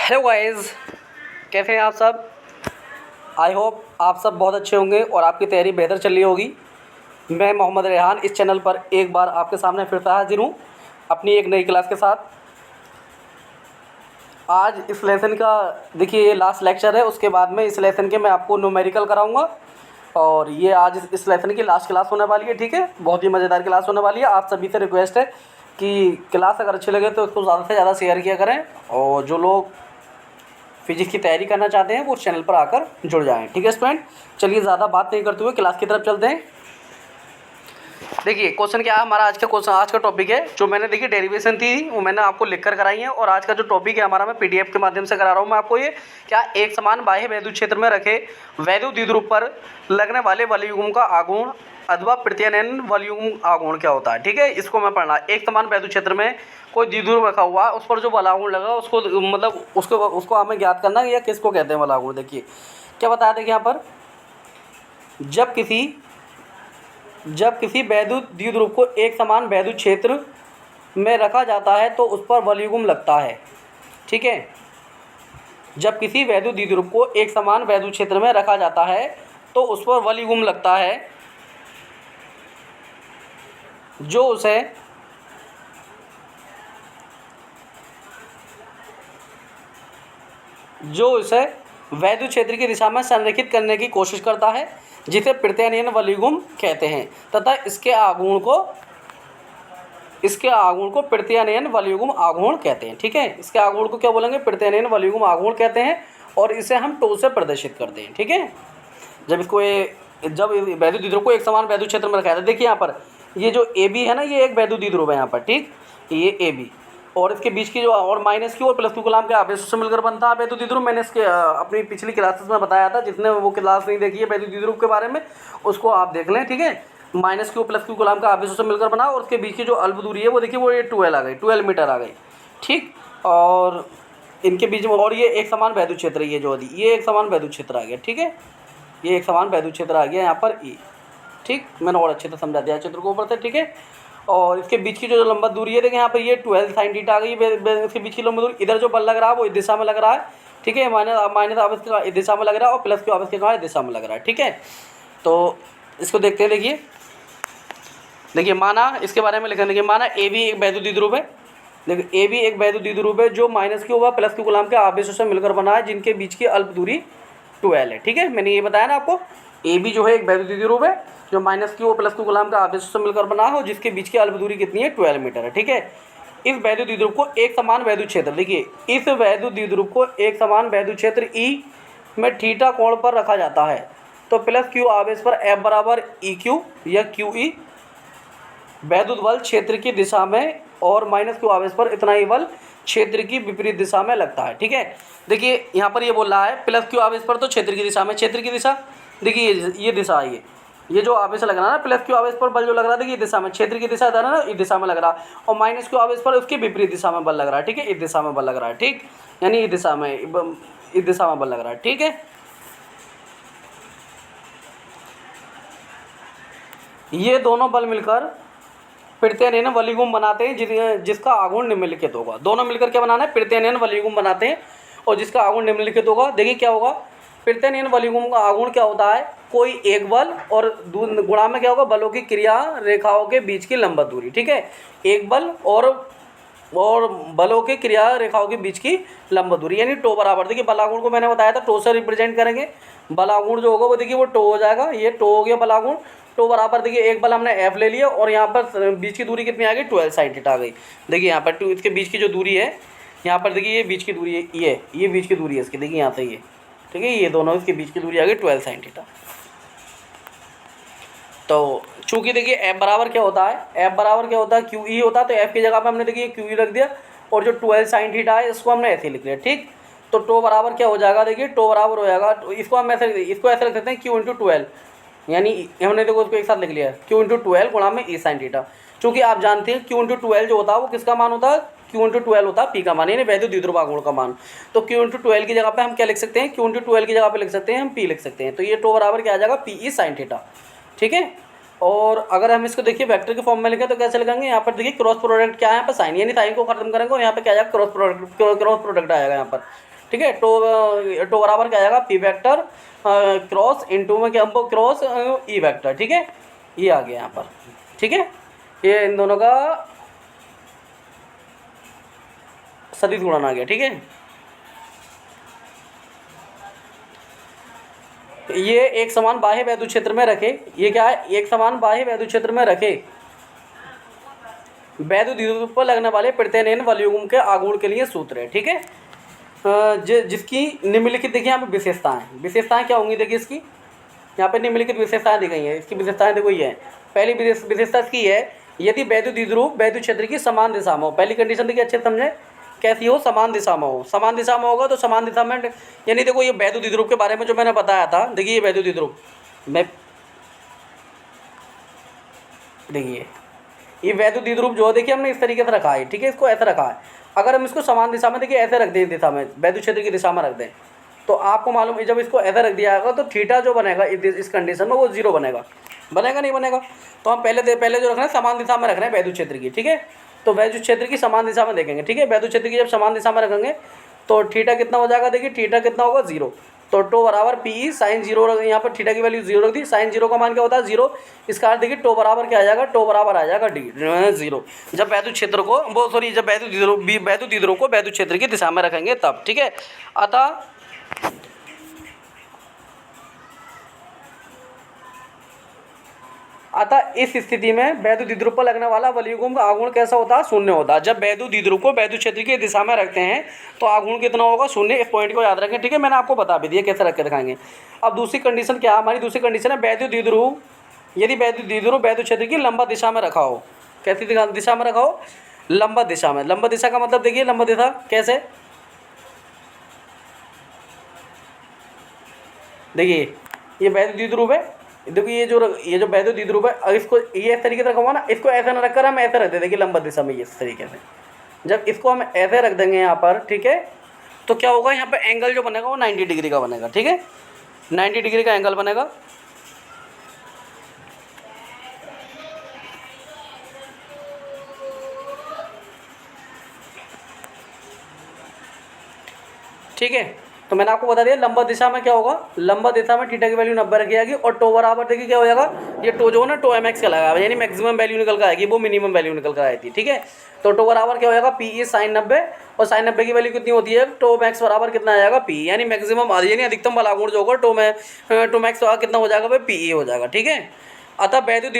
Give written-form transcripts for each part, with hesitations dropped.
Hello guys, कैसे हैं आप सब। आई होप आप सब बहुत अच्छे होंगे और आपकी तैयारी बेहतर चल रही होगी। मैं मोहम्मद रेहान इस चैनल पर एक बार आपके सामने फिर से हाजिर हूँ अपनी एक नई क्लास के साथ। आज इस लेसन का देखिए ये लास्ट लेक्चर है, उसके बाद में इस लेसन के मैं आपको न्यूमेरिकल कराऊंगा और ये आज इस लेसन की लास्ट क्लास होने वाली है। ठीक है, बहुत ही मज़ेदार क्लास होने वाली है। आप सभी से रिक्वेस्ट है कि क्लास अगर अच्छी लगे तो इसको ज़्यादा से ज़्यादा शेयर किया करें और जो लोग फिजिक्स की तैयारी करना चाहते हैं वो उस चैनल पर आकर जुड़ जाएं। ठीक है स्टूडेंट, चलिए ज़्यादा बात नहीं करते हुए क्लास की तरफ चलते हैं। देखिए क्वेश्चन क्या है हमारा आज का क्वेश्चन, आज का टॉपिक है जो मैंने देखिए डेरिवेशन थी वो मैंने आपको लिख कर कराई है और आज का जो टॉपिक है हमारा मैं पीडीएफ के माध्यम से करा रहा हूँ मैं आपको। ये क्या एक समान बाह्य वैद्युत क्षेत्र में रखे वैद्युत द्विध्रुव पर लगने वाले वलयुग्म का आघूर्ण अथवा प्रत्यानयन वलयुग्म आघूर्ण क्या होता है। ठीक है, इसको मैं पढ़ना। एक समान वैद्युत क्षेत्र में कोई द्विध्रुव रखा हुआ उस पर जो बलागुण लगा उसको मतलब उसको हमें ज्ञात करना या किसको कहते हैं बलागुण। देखिए क्या बताया, देखिए यहाँ पर जब किसी वैद्युत द्विध्रुव को एक समान वैद्युत क्षेत्र में रखा जाता है तो उस पर वलयुग्म लगता है। ठीक है, जब किसी वैद्युत द्विध्रुव को एक समान वैद्युत क्षेत्र में रखा जाता है तो उस पर वलयुग्म लगता है जो उसे वैद्युत क्षेत्र की दिशा में संरेखित करने की कोशिश करता है, जिसे प्रत्यानयन वलयुग्म कहते हैं तथा इसके आघूर्ण को प्रत्यानयन वलयुग्म आघूर्ण कहते हैं। ठीक है, इसके आघूर्ण को क्या बोलेंगे, प्रत्यानयन वलयुग्म आघूर्ण कहते हैं और इसे हम टो से प्रदर्शित करते हैं। ठीक है, जब वैद्युत द्विध्रुव को एक समान वैद्युत क्षेत्र में रखा जाता है। देखिए यहाँ पर ये जो ए बी है ना, ये एक वैद्युत द्विध्रुव है यहाँ पर। ठीक, ये ए बी और इसके बीच की जो और माइनस की और प्लस की गुलाम के आवेशों से मिलकर बनता है वैद्युत द्विध्रुव। मैंने इसके अपनी पिछली क्लासेस में बताया था, जिसने वो क्लास नहीं देखी है वैद्युत द्विध्रुव के बारे में उसको आप देख लें। ठीक है, माइनस की और प्लस की गुलाम का आवेशों से मिलकर बना और उसके बीच की जो अल्प दूरी है वो देखिए वो ये 12 आ गई, 12 मीटर आ गई। ठीक, और इनके बीच में और ये एक समान वैद्युत क्षेत्र है, ये जो ये एक समान वैद्युत क्षेत्र आ गया। ठीक है, ये एक समान वैद्युत क्षेत्र आ गया यहाँ पर ई। ठीक, मैंने और अच्छे से समझा दिया चित्र को ऊपर से। ठीक है, और इसके बीच की जो लंबा दूरी है देखिए यहाँ पर ये 12 sin थीटा आ गई। इसके बीच की लंबा दूरी, इधर जो बल लग रहा है वो इस दिशा में लग रहा है। ठीक है, माइनस आवेश के इस दिशा में लग रहा है और प्लस के आवेश के कारण इस दिशा में लग रहा है। ठीक है, तो इसको देखते हैं। देखिए माना इसके बारे में लिखा, देखिए माना ए भी एक वैद्युत द्विध्रुव है। देखिए ए भी एक वैद्युत द्विध्रुव है जो माइनस की व प्लस की गुलाम के आवेशों से मिलकर बना है, जिनके बीच की अल्प दूरी 12 है। ठीक है, मैंने ये बताया ना आपको, ए बी जो है एक वैद्युत द्विध्रुव है जो माइनस की व प्लस की गुलाम के आवेशों से मिलकर बना हो, जिसके बीच की अल्प दूरी कितनी है, 12 मीटर है। ठीक है, इस वैद्युत द्विध्रुव को एक समान वैद्युत क्षेत्र, देखिए इस वैद्युत द्विध्रुव को एक समान वैद्युत क्षेत्र ई में थीटा कोण पर रखा जाता है तो प्लस क्यू आवेश पर एफ बराबर ई क्यू या क्यू ई वैद्युत बल क्षेत्र की दिशा में और माइनस क्यू आवेश पर इतना ही बल क्षेत्र की विपरीत दिशा में लगता है। ठीक है, देखिए यहाँ पर ये बोल रहा है प्लस क्यू आवेश पर तो क्षेत्र की दिशा में, क्षेत्र की दिशा देखिए ये दिशा है, ये जो आवेश लग रहा है ना प्लस क्यू आवेश पर बल जो लग रहा है देखिए दिशा में, क्षेत्र की दिशा ना इस दिशा में लग रहा है और माइनस क्यू आवेश पर उसकी विपरीत दिशा में बल लग रहा है। ठीक है, इस दिशा में बल लग रहा है। ठीक, यानी इस दिशा में बल लग रहा है। ठीक है, ये दोनों बल मिलकर प्रत्यानयन वलयुग्म बनाते हैं जिसका आघूर्ण निम्नलिखित होगा। दोनों मिलकर क्या बनाना है, प्रत्यानयन वलयुग्म बनाते हैं और जिसका आघूर्ण निम्नलिखित होगा। देखिए क्या होगा, प्रत्यानयन वलयुग्म का आघूर्ण क्या होता है, कोई एक बल और गुणा में क्या होगा, बलों की क्रिया रेखाओं के बीच की लंबवत दूरी। ठीक है, एक बल और बलों के क्रिया रेखाओं के बीच की लंबवत दूरी यानी टो बराबर। देखिए बलागुण को मैंने बताया था टो से रिप्रेजेंट करेंगे। बलागुण जो होगा वो देखिए वो टो हो जाएगा, ये टो हो गया बलागुण। टो बराबर देखिए एक बल हमने एफ ले लिया और यहाँ पर बीच की दूरी कितनी आ गई, 12 sin थीटा आ गई। देखिए यहाँ पर टू इसके बीच की जो दूरी है यहाँ पर देखिए ये बीच की दूरी है, ये बीच की दूरी है इसकी, देखिए यहाँ से ये। ठीक है, ये दोनों इसके बीच की दूरी आ गई 12 sin थीटा। तो चूंकि देखिए एफ बराबर क्या होता है, क्यू ई होता है, तो एफ की जगह पे हमने देखिए क्यू ई रख दिया और जो 12 sin थीटा है इसको हमने ऐसे लिख लिया। ठीक, तो टो बराबर क्या हो जाएगा, देखिए टो बराबर हो जाएगा, इसको हम ऐसे रख सकते हैं क्यू इंटू 12, यानी हमने देखो उसको एक साथ लिख लिया क्यू इंटू 12 गुणा में ई sin थीटा। चूँकि आप जानते हैं क्यू इंटू 12 जो होता है वो किसका मान होता है, क्यू इंटू 12 होता है पी का मान, यानी वैद्युत द्विध्रुव आघूर्ण का मान। तो क्यू इंटू 12 की जगह पे हम क्या लिख सकते हैं, क्यू इंटू 12 की जगह पे लिख सकते हैं हम पी लिख सकते हैं। तो ये टो बराबर क्या आ जाएगा, पी ई sin थीटा। ठीक है, और अगर हम इसको देखिए वेक्टर के फॉर्म में लिखें तो कैसे लिखेंगे, यहाँ पर देखिए क्रॉस प्रोडक्ट क्या है, यहाँ पर साइन, यानी साइन को खत्म करेंगे और यहाँ पे क्या आ जाएगा, क्रॉस प्रोडक्ट आ जाएगा यहाँ पर। ठीक है। टो बराबर क्या आ जाएगा, पी वेक्टर क्रॉस इनटू में क्या हमको क्रॉस ई वेक्टर, ठीक है। ये आ गया यहाँ पर, ठीक है। ये इन दोनों का सदिश गुणन आ गया, ठीक है। ये एक समान बाह्य वैद्युत क्षेत्र में रखे, ये क्या है, एक समान बाह्य वैद्युत क्षेत्र में रखे वैद्युत द्विध्रुव पर लगने वाले प्रत्ययन वलयुग्म के आघूर्ण के लिए सूत्र है, ठीक है। जिसकी निम्नलिखित देखिए यहाँ पे विशेषताएं क्या होंगी, देखिए इसकी यहाँ पे निम्नलिखित विशेषताएं दी गई हैं। इसकी विशेषताएं देखो ये है। पहली विशेषता इसकी है, यदि वैद्युत द्विध्रुव वैद्युत क्षेत्र की समान दिशा में हो। पहली कंडीशन देखिए अच्छे से समझे, कैसी हो, समान दिशा में हो। समान दिशा में होगा तो समान दिशा में, यानी देखो ये वैद्युत द्विध्रुव के बारे में जो मैंने बताया था, देखिए ये वैद्युत द्विध्रुव मैं देखिए ये वैद्युत द्विध्रुव जो देखिए हमने इस तरीके से रखा है, ठीक है। इसको ऐसे रखा है, अगर हम इसको समान दिशा में देखिए ऐसे रख दें, दिशा में वैद्युत क्षेत्र की दिशा में रख दें, तो आपको मालूम है जब इसको ऐसे रख दिया जाएगा तो थीटा जो बनेगा इस कंडीशन में वो 0 बनेगा, नहीं बनेगा। तो हम पहले जो रख रहे हैं समान दिशा में रख रहे हैं वैद्युत क्षेत्र की, ठीक है। तो वैद्युत क्षेत्र की समान दिशा में देखेंगे, ठीक है। वैद्युत क्षेत्र की जब समान दिशा में रखेंगे तो थीटा कितना हो जाएगा, देखिए थीटा कितना होगा 0। तो टो बराबर पी साइन 0, यहाँ पर थीटा की वैल्यू 0 रख दी। साइन 0 का मान क्या होता है 0, इसका अर्थ देखिए टो बराबर क्या आ जाएगा, टो बराबर आ जाएगा डी 0। जब वैद्युत क्षेत्र को जब वैद्युत द्विध्रुव को वैद्युत क्षेत्र की दिशा में रखेंगे तब, ठीक है। अतः इस स्थिति में वैद्युत द्विध्रुव पर लगने वाला वलयुग्म का आघूर्ण कैसा होता है, शून्य होता है। जब वैद्युत द्विध्रुव को वैद्युत क्षेत्र की दिशा में रखते हैं तो आघूर्ण कितना होगा, शून्य। इस पॉइंट को याद रखें, ठीक है। मैंने आपको बता भी दिया कैसे रख के दिखाएंगे। अब दूसरी कंडीशन क्या है हमारी, दूसरी कंडीशन है वैद्युत द्विध्रुव, यदि वैद्युत द्विध्रुव वैद्युत क्षेत्र की लंबा दिशा में रखा हो। कैसी दिशा में रखा हो, लंबा दिशा में। लंबा दिशा का मतलब देखिए, लंबा दिशा कैसे, देखिए ये वैद्युत द्विध्रुव है, देखिए ये जो वैद्युत द्विध्रुव है, अगर इसको ये इस तरीके से रखा हुआ ना, इसको ऐसा ना रखकर हम ऐसे रख दें, देखिए लंबा दिशा में ये इस तरीके से। जब इसको हम ऐसे रख देंगे यहाँ पर, ठीक है, तो क्या होगा, यहाँ पे एंगल जो बनेगा वो 90 डिग्री का बनेगा, ठीक है। 90 डिग्री का एंगल बनेगा। ठीक है, तो मैंने आपको बता दिया लंबा दिशा में क्या होगा, लंबा दिशा में थीटा की वैल्यू 90 रखी जाएगी और टो बराबर देखिए क्या हो जाएगा, ये टो जो है ना टो एम एक्स का लगाया, यानी मैक्सिमम वैल्यू निकल कर आएगी, वो मिनिमम वैल्यू निकल कर आई थी, ठीक है। तो टो बराबर क्या हो जाएगा, पी ई साइन 90, और साइन 90 की वैल्यू कितनी होती है, टो मैक्स बराबर कितना आ जाएगा, पी, यानी मैक्सिमम यानी अधिकतम वाला गुण जो होगा टो मैक्स कितना हो जाएगा, पी ई हो जाएगा, ठीक है। अतः वैद्युत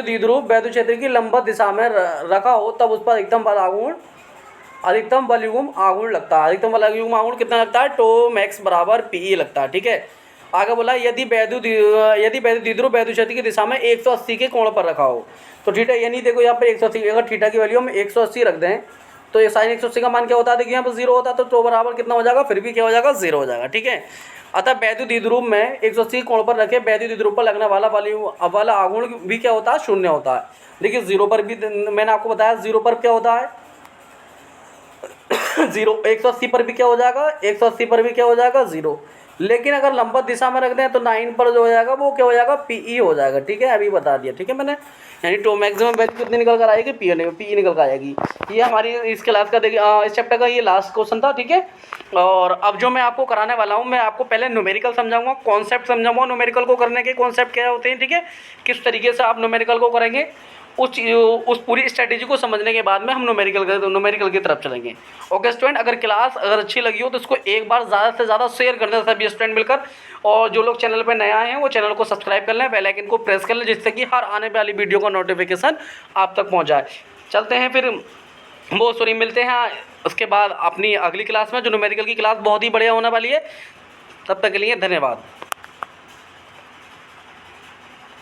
द्विध्रुव वैद्युत क्षेत्र की लंबा दिशा में रखा हो तब उस पर अधिकतम वलयुग्म आघूर्ण लगता है। अधिकतम वलयुग्म आघूर्ण कितना लगता है, टो मैक्स बराबर पी लगता है, ठीक है। आगे बोला यदि वैद्युत द्विध्रुव वैद्युत क्षेत्र की दिशा में 180 के कोण पर रखा हो तो थीटा, यानी देखो यहाँ पे 180, अगर थीटा की वैल्यू हम 180 रख दें तो ये साइन 180 का मान क्या होता है, देखिए यहाँ पर 0 होता है, तो टो बराबर कितना हो जाएगा, फिर भी क्या हो जाएगा, 0 हो जाएगा, ठीक है। अतः वैद्युत द्विध्रुव में 180 कोण पर रखे वैद्युत द्विध्रुव पर लगने वाला आघूर्ण भी क्या होता है, शून्य होता है। देखिए 0 पर भी मैंने आपको बताया, 0 पर क्या होता है 0, 180 पर भी क्या हो जाएगा, 180 पर भी क्या हो जाएगा 0। लेकिन अगर लंबवत दिशा में रख दें तो 9 पर जो हो जाएगा वो क्या हो जाएगा, पीई हो जाएगा, ठीक है। अभी बता दिया, ठीक है मैंने, यानी टो मैक्सिमम वैल्यू कितनी निकल कर आएगी, पी निकल कर आएगी। ये हमारी इस क्लास का देखिए इस चैप्टर का ये लास्ट क्वेश्चन था, ठीक है। और अब जो मैं आपको कराने वाला हूँ, मैं आपको पहले न्यूमेरिकल समझाऊंगा, कॉन्सेप्ट समझाऊंगा, न्यूमेरिकल को करने के कॉन्सेप्ट क्या होते हैं, ठीक है, किस तरीके से आप न्यूमेरिकल को करेंगे, उस पूरी स्ट्रेटेजी को समझने के बाद में हम न्यूमेरिकल की तरफ चलेंगे। ओके स्टूडेंट, अगर क्लास अच्छी लगी हो तो इसको एक बार ज़्यादा से ज़्यादा शेयर कर दें सभी स्टूडेंट मिलकर, और जो लोग चैनल पर नए आए हैं वो चैनल को सब्सक्राइब कर लें, बेल आइकन को प्रेस कर लें, जिससे कि हर आने वाली वीडियो का नोटिफिकेशन आप तक पहुँच जाए। चलते हैं फिर मिलते हैं उसके बाद अपनी अगली क्लास में, जो न्यूमेरिकल की क्लास बहुत ही बढ़िया होने वाली है। तब तक के लिए धन्यवाद।